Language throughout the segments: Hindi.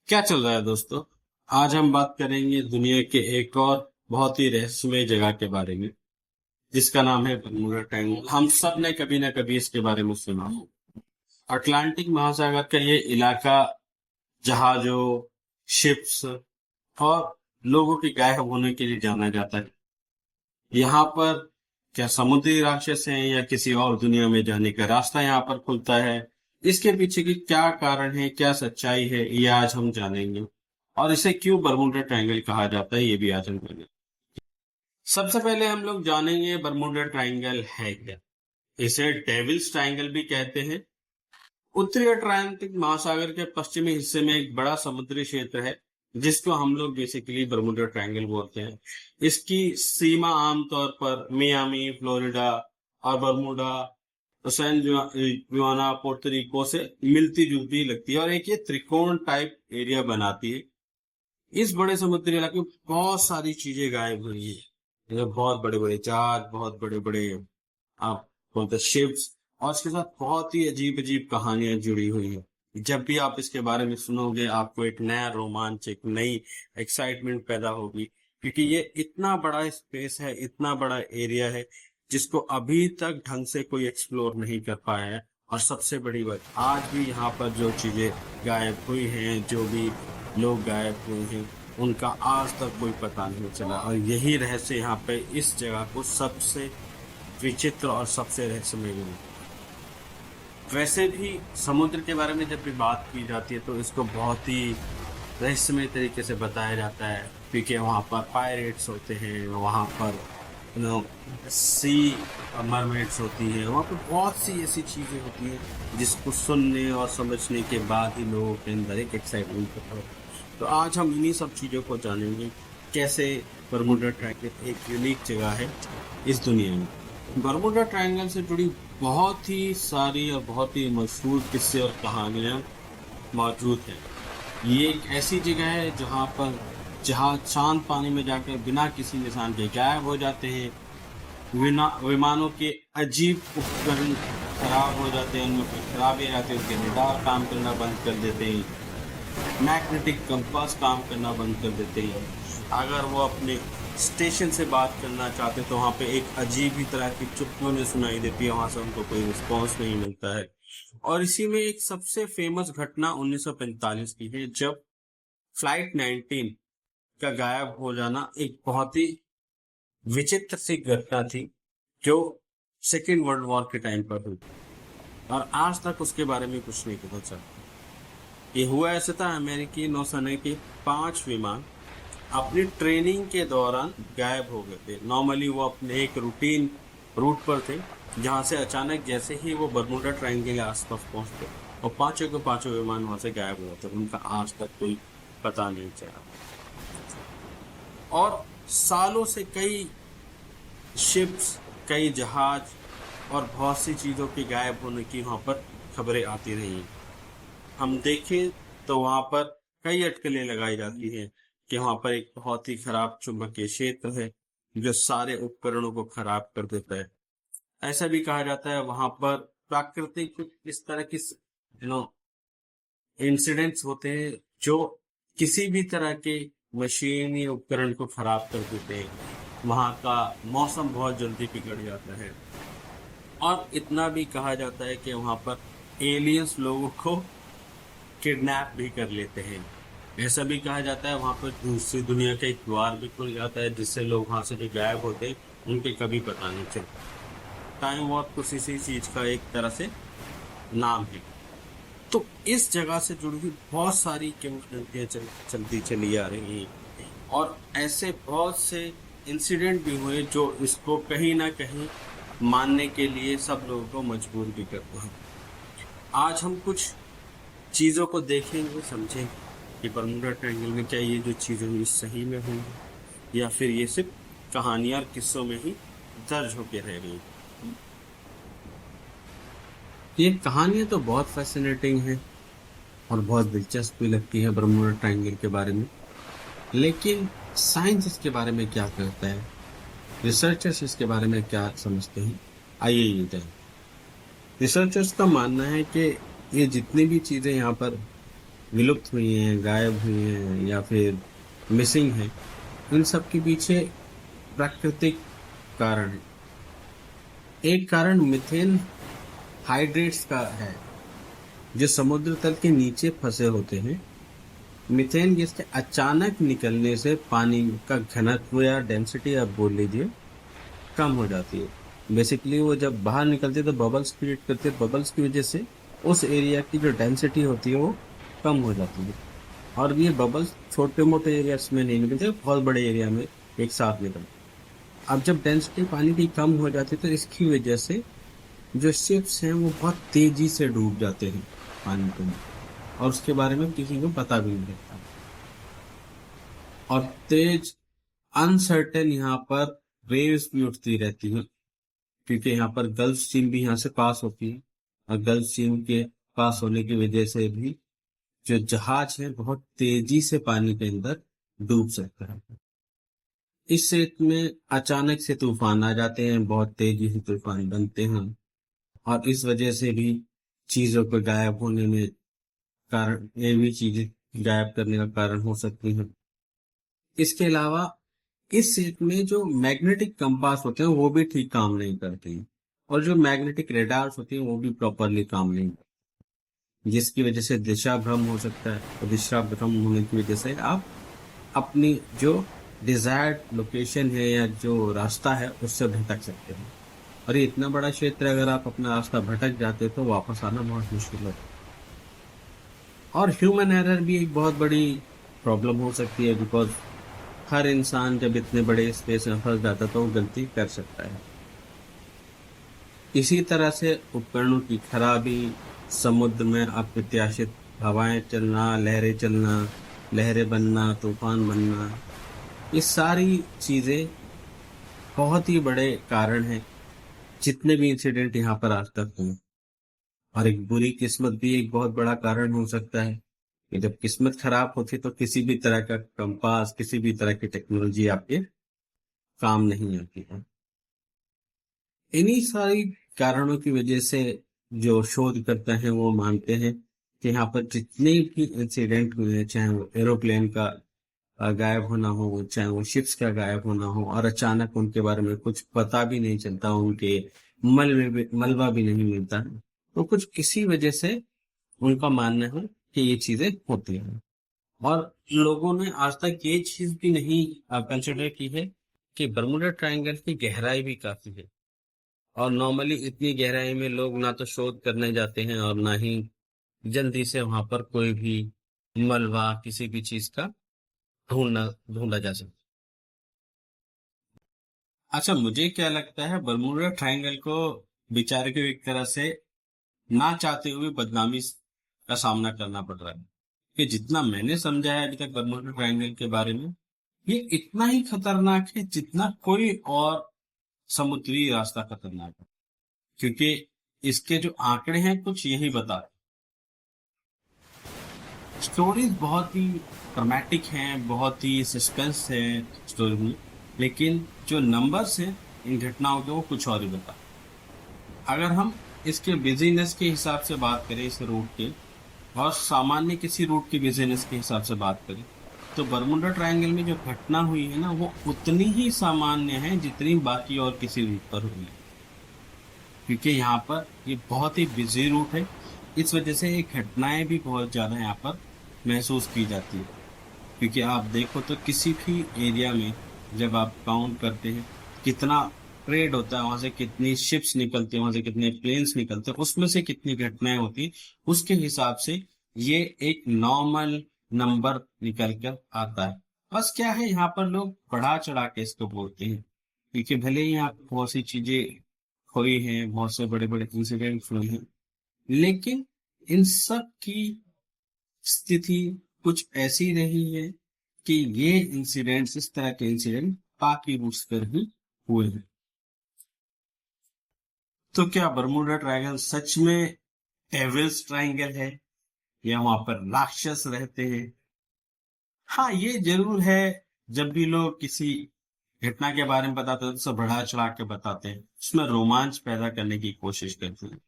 क्या चल रहा है दोस्तों। आज हम बात करेंगे दुनिया के एक और बहुत ही रहस्यमय जगह के बारे में, जिसका नाम है बर्मुडा ट्रायंगल। हम सब ने कभी ना कभी इसके बारे में सुना हो। अटलांटिक महासागर का ये इलाका जहाजों, शिप्स और लोगों के गायब होने के लिए जाना जाता है। यहाँ पर क्या समुद्री राक्षस हैं या किसी और दुनिया में जाने का रास्ता यहाँ पर खुलता है। इसके पीछे की क्या कारण है, क्या सच्चाई है, ये आज हम जानेंगे। और इसे क्यों बर्मुडा ट्रायंगल कहा जाता है, ये भी आज हम जानेंगे। सबसे पहले हम लोग जानेंगे बर्मुडा ट्रायंगल है क्या। इसे डेविल्स ट्रायंगल भी कहते हैं। उत्तरी अटलांटिक महासागर के पश्चिमी हिस्से में एक बड़ा समुद्री क्षेत्र है, जिसको हम लोग बेसिकली बर्मुडा ट्रायंगल बोलते हैं। इसकी सीमा आमतौर पर मियामी, फ्लोरिडा और बर्मुडा, सैन जुआना, पोर्टरिको से मिलती जुलती लगती है और एक ये त्रिकोण टाइप एरिया बनाती है। इस बड़े समुद्री इलाके में बहुत सारी चीजें गायब हुई है, जैसे बहुत बड़े बड़े जहाज, बहुत बड़े बड़े आप बोलते शिप्स, और इसके साथ बहुत ही अजीब अजीब कहानियां जुड़ी हुई है। जब भी आप इसके बारे में सुनोगे, आपको एक नया रोमांच, एक नई एक्साइटमेंट पैदा होगी, क्योंकि ये इतना बड़ा स्पेस है, इतना बड़ा एरिया है, जिसको अभी तक ढंग से कोई एक्सप्लोर नहीं कर पाया है। और सबसे बड़ी बात, आज भी यहाँ पर जो चीजें गायब हुई हैं, जो भी लोग गायब हुए हैं, उनका आज तक कोई पता नहीं चला। और यही रहस्य यहाँ पे इस जगह को सबसे विचित्र और सबसे रहस्यमय बनाता है। वैसे भी समुद्र के बारे में जब भी बात की जाती है तो इसको बहुत ही रहस्यमय तरीके से बताया जाता है, क्योंकि वहाँ पर पायरेट्स होते हैं, वहाँ पर सी मरमेड्स होती है, वहाँ पर बहुत सी ऐसी चीज़ें होती हैं जिसको सुनने और समझने के बाद ही लोगों के अंदर एक एक्साइटमेंट पैदा होता है। तो आज हम इन्हीं सब चीज़ों को जानेंगे, कैसे बर्मुडा ट्रायंगल एक यूनिक जगह है इस दुनिया में। बर्मुडा ट्रायंगल से जुड़ी बहुत ही सारी और बहुत ही मशहूर किस्से और कहानियाँ मौजूद हैं। ये एक ऐसी जगह है जहाँ शांत पानी में जाकर बिना किसी निशान के गायब हो जाते हैं। विमानों के अजीब उपकरण खराब हो जाते हैं, उनमें कोई खराबी आती है, उनके रडार काम करना बंद कर देते हैं, मैग्नेटिक कंपास काम करना बंद कर देते हैं। अगर वो अपने स्टेशन से बात करना चाहते तो वहाँ पे एक अजीब ही तरह की चुप्पी उन्हें सुनाई देती है, वहाँ से उनको कोई रिस्पॉन्स नहीं मिलता है। और इसी में एक सबसे फेमस घटना 1945 की है, जब फ्लाइट 19 का गायब हो जाना एक बहुत ही विचित्र सी घटना थी, जो सेकेंड वर्ल्ड वॉर के टाइम पर हुई, और आज तक उसके बारे में कुछ नहीं पता चला। ये हुआ ऐसा था, अमेरिकी नौसेना के 5 विमान अपनी ट्रेनिंग के दौरान गायब हो गए थे। नॉर्मली वो अपने एक रूटीन रूट पर थे, जहां से अचानक जैसे ही वो बर्मुडा ट्रायंगल के आसपास पहुंचते और पांचों के पांचों विमान वहां से गायब हो गए थे। उनका आज तक कोई पता नहीं चला। और सालों से कई शिप्स, कई जहाज और बहुत सी चीज़ों के गायब होने की वहाँ पर खबरें आती रही। हम देखें तो वहाँ पर कई अटकलें लगाई जाती हैं कि वहाँ पर एक बहुत ही खराब चुंबकीय क्षेत्र है, जो सारे उपकरणों को खराब कर देता है। ऐसा भी कहा जाता है वहाँ पर प्राकृतिक इस तरह की इंसिडेंट्स होते हैं, जो किसी भी तरह के मशीन या उपकरण को खराब कर देते हैं। वहाँ का मौसम बहुत जल्दी बिगड़ जाता है। और इतना भी कहा जाता है कि वहाँ पर एलियंस लोगों को किडनैप भी कर लेते हैं। ऐसा भी कहा जाता है वहाँ पर दूसरी दुनिया का एक द्वार भी खुल जाता है, जिससे लोग वहाँ से जो गायब होते हैं उनके कभी पता नहीं चलता। टाइम वॉर्प कुछ इसी चीज का एक तरह से नाम है। तो इस जगह से जुड़ी हुई बहुत सारी किंवदंतियां चलती चली आ रही हैं, और ऐसे बहुत से इंसिडेंट भी हुए जो इसको कहीं ना कहीं मानने के लिए सब लोगों को मजबूर भी करते हैं। आज हम कुछ चीज़ों को देखेंगे, समझेंगे कि बर्मुडा ट्रायंगल में क्या ये जो चीज़ें हुई सही में हुई, या फिर ये सिर्फ कहानियां और किस्सों में ही दर्ज होके रह गई। ये कहानियां तो बहुत फैसिनेटिंग है और बहुत दिलचस्प भी लगती है बर्मुडा ट्रायंगल के बारे में, लेकिन साइंस इसके बारे में क्या कहता है, रिसर्चर्स इसके बारे में क्या समझते हैं, आइए ये जानें। रिसर्चर्स का मानना है कि ये जितनी भी चीज़ें यहाँ पर विलुप्त हुई हैं, गायब हुई हैं या फिर मिसिंग हैं, इन सब के पीछे प्राकृतिक कारण है। एक कारण मीथेन हाइड्रेट्स का है, जो समुद्र तल के नीचे फंसे होते हैं। मीथेन गैस के अचानक निकलने से पानी का घनत्व या डेंसिटी आप बोल लीजिए कम हो जाती है। बेसिकली वो जब बाहर निकलती है तो बबल्स क्रिएट करते हैं, बबल्स की वजह से उस एरिया की जो डेंसिटी होती है वो कम हो जाती है। और ये बबल्स छोटे मोटे एरियाज में नहीं निकलते, बहुत बड़े एरिया में एक साथ निकलते हैं। अब जब डेंसिटी पानी की कम हो जाती है तो इसकी वजह से जो शिप्स हैं वो बहुत तेजी से डूब जाते हैं पानी के अंदर, और उसके बारे में किसी को पता भी नहीं रहता। और तेज अनसर्टेन यहाँ पर वेव्स भी उठती रहती हैं, क्योंकि यहाँ पर गल्फ स्ट्रीम भी यहाँ से पास होती है, और गल्फ स्ट्रीम के पास होने की वजह से भी जो जहाज है बहुत तेजी से पानी के अंदर डूब सकता है। इस क्षेत्र में अचानक से तूफान आ जाते हैं, बहुत तेजी से तूफान बनते हैं, और इस वजह से भी चीजों को गायब होने में कारण, ये भी चीजें गायब करने का कारण हो सकती हैं। इसके अलावा इस क्षेत्र में जो मैग्नेटिक कंपास होते हैं वो भी ठीक काम नहीं करते हैं, और जो मैग्नेटिक रेडार्स होते हैं वो भी प्रॉपरली काम नहीं करते, जिसकी वजह से दिशा भ्रम हो सकता है, और दिशा भ्रम होने की वजह से आप अपनी जो डिजायर्ड लोकेशन है या जो रास्ता है उससे भटक सकते हैं। और ये इतना बड़ा क्षेत्र है, अगर आप अपना रास्ता भटक जाते हो तो वापस आना बहुत मुश्किल होता है। और ह्यूमन एरर भी एक बहुत बड़ी प्रॉब्लम हो सकती है, बिकॉज हर इंसान जब इतने बड़े स्पेस में फंस जाता है तो वो गलती कर सकता है। इसी तरह से उपकरणों की खराबी, समुद्र में अप्रत्याशित हवाएं चलना, लहरें बनना, तूफान बनना, ये सारी चीजें बहुत ही बड़े कारण हैं जितने भी इंसिडेंट यहाँ पर आज तक हुए। और एक बुरी किस्मत भी एक बहुत बड़ा कारण हो सकता है, कि जब किस्मत खराब होती है तो किसी भी तरह का कंपास, किसी भी तरह की टेक्नोलॉजी आपके काम नहीं आती है। इन्हीं सारी कारणों की वजह से जो शोधकर्ता हैं वो मानते हैं कि यहाँ पर जितने भी इंसिडेंट हुए हैं, चाहे वो एरोप्लेन का गायब होना हो, चाहे वो शिप्स का गायब होना हो, और अचानक उनके बारे में कुछ पता भी नहीं चलता, उनके मलबा भी नहीं मिलता, तो कुछ इसी वजह से उनका मानना है कि ये चीजें होती हैं। और लोगों ने आज तक ये चीज भी नहीं कंसिडर की है कि बर्मुडा ट्रायंगल की गहराई भी काफी है, और नॉर्मली इतनी गहराई में लोग ना तो शोध करने जाते हैं और ना ही जल्दी से वहां पर कोई भी मलबा किसी भी चीज का ढूंढना ढूंढा जा सकता। अच्छा, मुझे क्या लगता है, बर्मुडा ट्रायंगल को बेचारे को एक तरह से ना चाहते हुए बदनामी का सामना करना पड़ रहा है, कि जितना मैंने समझा है अभी तक बर्मुडा ट्रायंगल के बारे में, ये इतना ही खतरनाक है जितना कोई और समुद्री रास्ता खतरनाक है, क्योंकि इसके जो आंकड़े हैं कुछ यही बता। स्टोरीज बहुत ही ड्रामेटिक हैं, बहुत ही सस्पेंस है स्टोरी में, लेकिन जो नंबर्स हैं इन घटनाओं के वो कुछ और ही बता। अगर हम इसके बिजीनेस के हिसाब से बात करें, इस रूट के, और सामान्य किसी रूट के बिजीनेस के हिसाब से बात करें, तो बरमुडा ट्रायंगल में जो घटना हुई है ना वो उतनी ही सामान्य है जितनी बाकी और किसी रूट पर हुई है, क्योंकि यहाँ पर ये बहुत ही बिजी रूट है। इस वजह से ये घटनाएं भी बहुत ज्यादा यहाँ पर महसूस की जाती है, क्योंकि आप देखो तो किसी भी एरिया में जब आप काउंट करते हैं कितना ट्रेड होता है, वहां से कितनी शिप्स निकलती है, वहां से कितने प्लेन्स निकलते हैं, उसमें से कितनी घटनाएं होती है, उसके हिसाब से ये एक नॉर्मल नंबर निकल कर आता है। बस क्या है, यहाँ पर लोग बढ़ा चढ़ा के इसको बोलते हैं, क्योंकि भले ही यहाँ बहुत सी चीजें हुई हैं, बहुत से बड़े बड़े इंसिडेंट हुए हैं, लेकिन इन सब की स्थिति कुछ ऐसी रही है कि ये इंसिडेंट्स, इस तरह के इंसिडेंट बाकी रूट्स पर ही हुए हैं। तो क्या बर्मुडा ट्रायंगल सच में डेविल्स ट्रायंगल है, या वहां पर राक्षस रहते हैं? हाँ, ये जरूर है, जब भी लोग किसी घटना के बारे में बताते हैं तो सब बढ़ा चढ़ा के बताते हैं, उसमें रोमांच पैदा करने की कोशिश करते हैं,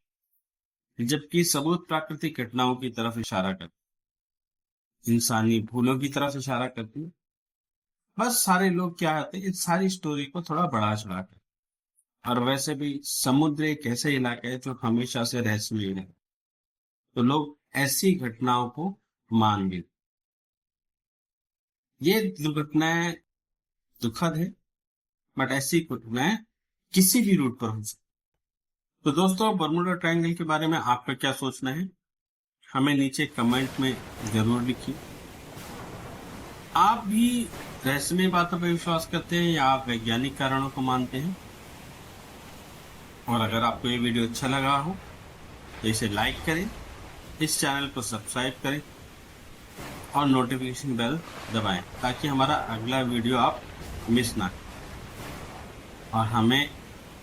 जबकि सबूत प्राकृतिक घटनाओं की तरफ इशारा करते हैं। इंसानी भूलों की तरफ इशारा करती है। बस सारे लोग क्या होते हैं, इस सारी स्टोरी को थोड़ा बढ़ा चढ़ा कर। और वैसे भी समुद्र एक ऐसे इलाका है जो हमेशा से रहस्यमय है, तो लोग ऐसी घटनाओं को मान भी। ये दुर्घटनाएं दुखद है, बट ऐसी घटनाएं किसी भी रूट पर हो सकती। तो दोस्तों, बर्मुडा ट्रायंगल के बारे में आपका क्या सोचना है, हमें नीचे कमेंट में जरूर लिखिए। आप भी रहस्यमय बातों पर विश्वास करते हैं या आप वैज्ञानिक कारणों को मानते हैं? और अगर आपको ये वीडियो अच्छा लगा हो तो इसे लाइक करें, इस चैनल को सब्सक्राइब करें और नोटिफिकेशन बेल दबाएं ताकि हमारा अगला वीडियो आप मिस ना करें। और हमें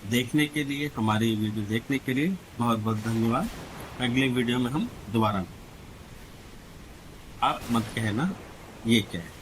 देखने के लिए, हमारी वीडियो देखने के लिए बहुत बहुत धन्यवाद। अगले वीडियो में हम दोबारा, आप मत कहना ये क्या है।